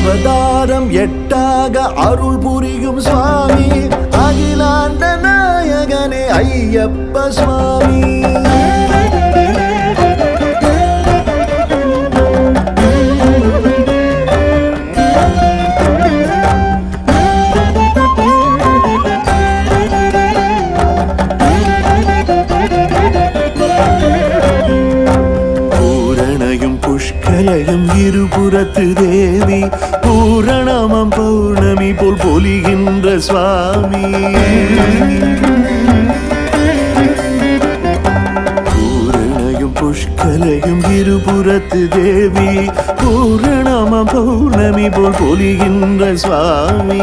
அவதாரம் எட்டாக அருள் புரியும் சுவாமி அகிலாண்ட நாயகனே ஐயப்ப சுவாமி. புஷ்கலையும் இருபுறத்து தேவி பூரணமம் பௌர்ணமி போல் பொலிகின்ற சுவாமி. பூரணையும் புஷ்கலையும் இருபுறத்து தேவி பூரணமம் பௌர்ணமி போல் பொலிகின்ற சுவாமி.